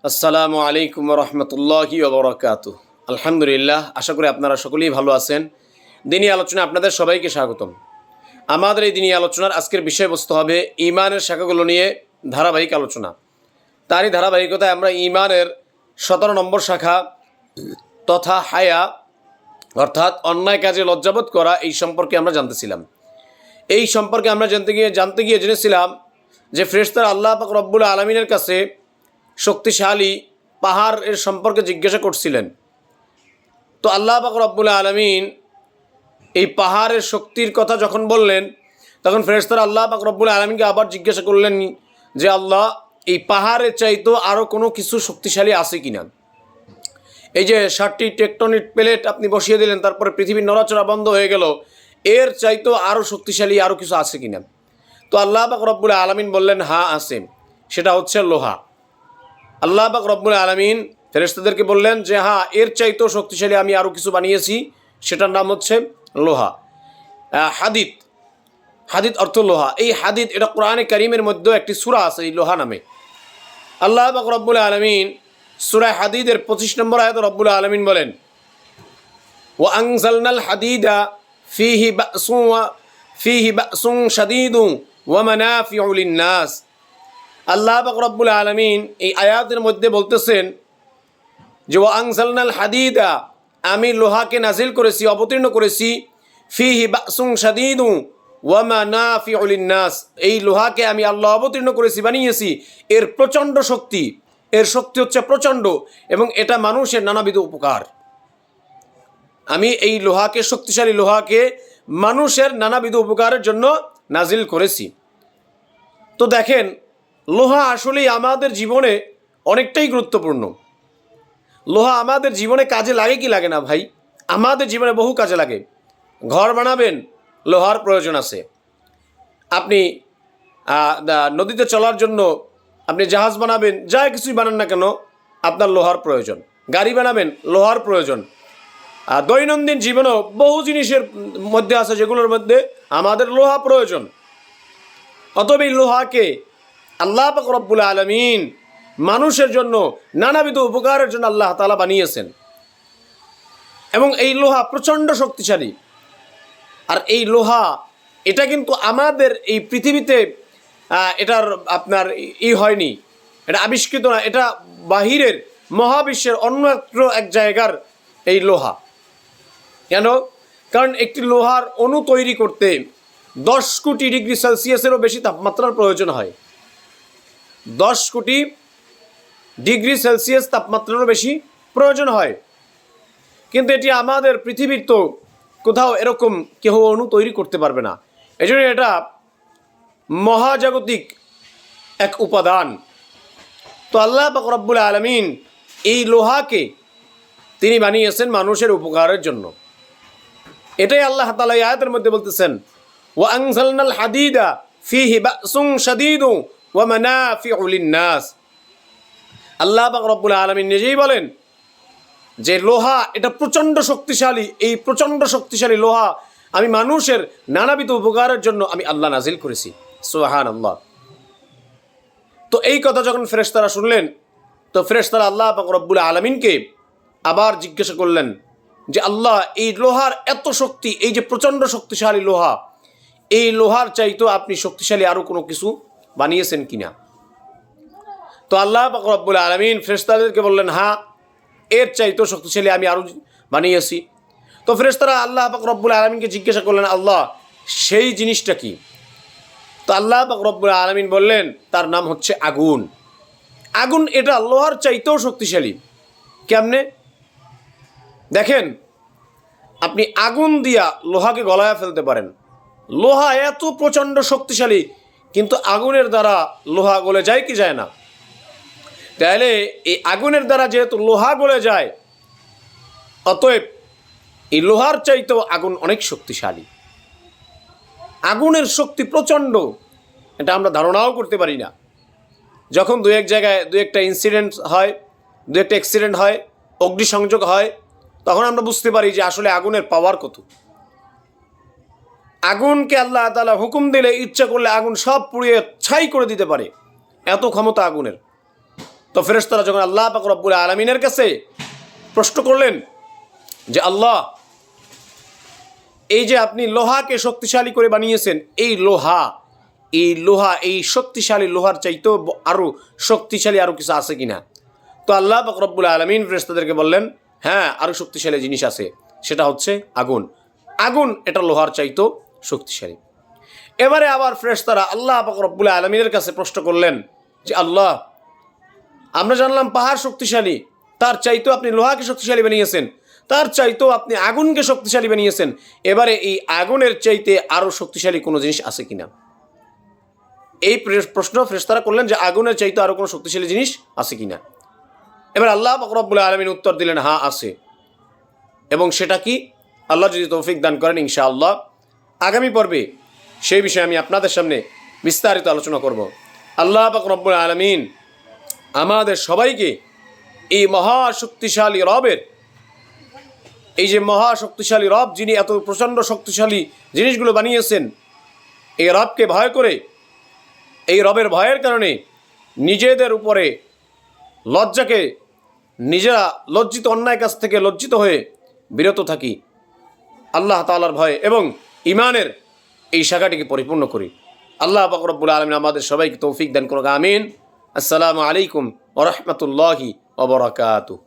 আসসালামু আলাইকুম রহমতুল্লাহি ওবরাকাতুহু। আলহামদুলিল্লাহ, আশা করি আপনারা সকলেই ভালো আছেন। দিনী আলোচনায় আপনাদের সবাইকে স্বাগতম। আমাদের এই দিনী আলোচনার আজকের বিষয়বস্তু হবে ঈমানের শাখাগুলো নিয়ে ধারাবাহিক আলোচনা। তারই ধারাবাহিকতায় আমরা ঈমানের 17 নম্বর শাখা তথা হায়া অর্থাৎ অন্যায় কাজে লজ্জাবোধ করা এই সম্পর্কে আমরা জানতেছিলাম। এই সম্পর্কে আমরা জানতে গিয়ে জেনেছিলাম যে ফেরেশতারা আল্লাহ পাক রব্বুল আলামিনের কাছে শক্তিশালী পাহাড়ের সম্পর্কে জিজ্ঞাসা করছিলেন। তো আল্লাহ পাক রব্বুল আলামিন এই পাহাড়ের শক্তির কথা যখন বললেন, তখন ফেরেশতারা আল্লাহ পাক রব্বুল আলামিনকে আবার জিজ্ঞাসা করলেন যে আল্লাহ, এই পাহাড়ের চাইতো আরও কোনো কিছু শক্তিশালী আছে কিনা। এই যে 7টি টেকটনিক প্লেট আপনি বসিয়ে দিলেন, তারপরে পৃথিবীর নড়াচড়া বন্ধ হয়ে গেল, এর চাইতো আরও শক্তিশালী আরও কিছু আছে কিনা। তো আল্লাহ পাক রব্বুল আলামিন বললেন, হ্যাঁ আছে, সেটা হচ্ছে লোহা। আল্লাহ পাক রব্বুল আলামিন ফেরেশতাদেরকে বললেন যে হ্যাঁ, এর চাইতেও শক্তিশালী আমি আরও কিছু বানিয়েছি, সেটার নাম হচ্ছে লোহা। হাদিদ, হাদিদ অর্থ লোহা। এই হাদিদ এটা কোরআনে কারীমের মধ্যে একটি সূরা আছে এই লোহা নামে। আল্লাহ পাক রব্বুল আলামিন সূরা হাদিদের 25 নম্বর আয়াতে রব্বুল আলামিন বলেন, ওয়া আনজালনাল হাদিদা ফীহি বাসুন শাদীদুন ওয়া মানাফিউ লিন-নাস। আল্লাহ পাক রব্বুল আলামিন এই আয়াতের মধ্যে বলতেছেন যে ওয়া আনজালনাল হাদিদা, আমি লোহাকে নাজিল করেছি, অবতীর্ণ করেছি, ফীহি বাসুন শাদীদুন ওয়া মানাফিউ লিন-নাস, এই লোহাকে আমি আল্লাহ অবতীর্ণ করেছি, বানিয়েছি, এর প্রচণ্ড শক্তি, এর শক্তি হচ্ছে প্রচণ্ড, এবং এটা মানুষের নানাবিধ উপকার। আমি এই লোহাকে, শক্তিশালী লোহাকে মানুষের নানাবিধ উপকারের জন্য নাজিল করেছি। তো দেখেন, লোহা আসলেই আমাদের জীবনে অনেকটাই গুরুত্বপূর্ণ। লোহা আমাদের জীবনে কাজে লাগে কি লাগে না ভাই? আমাদের জীবনে বহু কাজে লাগে। ঘর বানাবেন, লোহার প্রয়োজন আছে। আপনি নদীতে চলার জন্য আপনি জাহাজ বানাবেন, যা কিছুই বানান না কেন, আপনার লোহার প্রয়োজন। গাড়ি বানাবেন, লোহার প্রয়োজন। দৈনন্দিন জীবনেও বহু জিনিসের মধ্যে আছে যেগুলোর মধ্যে আমাদের লোহা প্রয়োজন। অতএব এই লোহাকে আল্লাহ পাক রব্বুল আলামিন মানুষের জন্য নানাবিধ উপকারের জন্য আল্লাহ তাআলা বানিয়েছেন, এবং এই লোহা প্রচণ্ড শক্তিশালী। আর এই লোহা এটা কিন্তু আমাদের এই পৃথিবীতে এটার আপনার হয়নি, এটা আবিষ্কৃত না, এটা বাহিরের মহাবিশ্বের অন্য এক জায়গার এই লোহা। কেন? কারণ একটি লোহার অণু তৈরি করতে 10 কোটি ডিগ্রি সেলসিয়াসেরও বেশি তাপমাত্রার প্রয়োজন হয়। 10 কোটি ডিগ্রি সেলসিয়াস তাপমাত্রারও বেশি প্রয়োজন হয়। কিন্তু এটি আমাদের পৃথিবীর তো কোথাও এরকম কেউ অণু তৈরি করতে পারবে না। এই জন্য এটা মহাজাগতিক এক উপাদান। তো আল্লাহ পাক রব্বুল আলামিন এই লোহাকে তিনি বানিয়েছেন মানুষের উপকারের জন্য। এটাই আল্লাহ তাআলা এই আয়াতের মধ্যে বলতেছেন, ওয়া আনজালনাল হাদিদা ফীহি বাসুন শাদীদুন ওয়া মানাফিউ লিন-নাস। আল্লাহ পাক রব্বুল আলামিন নিজেই বলেন যে লোহা এটা প্রচণ্ড শক্তিশালী। এই প্রচণ্ড শক্তিশালী লোহা আমি মানুষের নানাবিধ উপকারের জন্য আমি আল্লাহ নাজিল করেছি। সুবহানাল্লাহ। তো এই কথা যখন ফেরেশতারা শুনলেন, তো ফেরেশতারা আল্লাহ পাক রব্বুল আলামিনকে আবার জিজ্ঞাসা করলেন যে আল্লাহ, এই লোহার এত শক্তি, এই যে প্রচণ্ড শক্তিশালী লোহা, এই লোহার চাইতো আপনি শক্তিশালী আরও কোনো কিছু বানিয়েছেন কিনা। তো আল্লাহ পাক রব্বুল আলামিন ফেরেশতাদেরকে বললেন, হ্যাঁ, এর চাইতো শক্তিশালী আমি আরও বানিয়েছি। তো ফেরেশতারা আল্লাহ পাক রব্বুল আলামিনকে জিজ্ঞাসা করলেন, আল্লাহ, সেই জিনিসটা কি? তো আল্লাহ পাক রব্বুল আলামিন বললেন, তার নাম হচ্ছে আগুন। আগুন এটা লোহার চাইতেও শক্তিশালী। কেমনে? দেখেন, আপনি আগুন দিয়া লোহাকে গলায় ফেলতে পারেন। লোহা এত প্রচণ্ড শক্তিশালী, কিন্তু আগুনের দ্বারা লোহা গলে যায় কি যায় না? তাহলে এই আগুনের দ্বারা যেহেতু লোহা গলে যায়, অতএব এই লোহার চাইতেও আগুন অনেক শক্তিশালী। আগুনের শক্তি প্রচণ্ড, এটা আমরা ধারণাও করতে পারি না। যখন দু এক জায়গায় দু একটা ইনসিডেন্ট হয়, দু একটা অ্যাক্সিডেন্ট হয়, অগ্নিসংযোগ হয়, তখন আমরা বুঝতে পারি যে আসলে আগুনের পাওয়ার কত। আগুনকে আল্লাহ তাআলা হুকুম দিলে, ইচ্ছা করলে আগুন সব পুড়িয়ে ছাই করে দিতে পারে, এত ক্ষমতা আগুনের। তো ফেরেশতারা যখন আল্লাহ পাক রব্বুল আলামিনের কাছে প্রশ্ন করলেন যে আল্লাহ, এই যে আপনি লোহাকে শক্তিশালী করে বানিয়েছেন, এই লোহা এই শক্তিশালী লোহার চাইতেও আরও শক্তিশালী আরও কিছু আছে কিনা? তো আল্লাহ পাক রব্বুল আলামিন ফেরেশতাদেরকে বললেন, হ্যাঁ, আরও শক্তিশালী জিনিস আছে, সেটা হচ্ছে আগুন এটা লোহার চাইতেও শক্তিশালী। এবারে আবার ফেরেশতারা আল্লাহ পাক রব্বুল আলামিনের কাছে প্রশ্ন করলেন যে আল্লাহ, আমরা জানলাম পাহাড় শক্তিশালী, তার চাইতেও আপনি লোহাকে শক্তিশালী বানিয়েছেন, তার চাইতেও আপনি আগুনকে শক্তিশালী বানিয়েছেন, এবারে এই আগুনের চাইতে আরও শক্তিশালী কোনো জিনিস আছে কিনা? এই প্রশ্ন ফেরেশতারা করলেন যে আগুনের চাইতে আরও কোনো শক্তিশালী জিনিস আছে কিনা। এবার আল্লাহ পাক রব্বুল আলামিন উত্তর দিলেন, হ্যাঁ আছে। এবং সেটা কি? আল্লাহ যদি তৌফিক দান করেন ইনশাআল্লাহ আগামী পর্বে সেই বিষয়ে আমি আপনাদের সামনে বিস্তারিত আলোচনা করব। আল্লাহ পাক রব্বুল আলামিন আমাদের সবাইকে এই মহাশক্তিশালী রবের, এই যে মহাশক্তিশালী রব, যিনি এত প্রচণ্ড শক্তিশালী জিনিসগুলো বানিয়েছেন, এই রবকে ভয় করে, এই রবের ভয়ের কারণে নিজেদের উপরে লজ্জাকে, নিজেরা লজ্জিত অন্যায় কাছ থেকে লজ্জিত হয়ে বিরত থাকি, আল্লাহ তাআলার ভয়ে এবং ঈমানের এই শাখাটিকে পরিপূর্ণ করি। আল্লাহ পাক রব্বুল আলামিন আমাদের সবাইকে তৌফিক দান করুক, আমিন। আসসালামু আলাইকুম ওয়া রাহমাতুল্লাহি ওয়া বারাকাতুহু।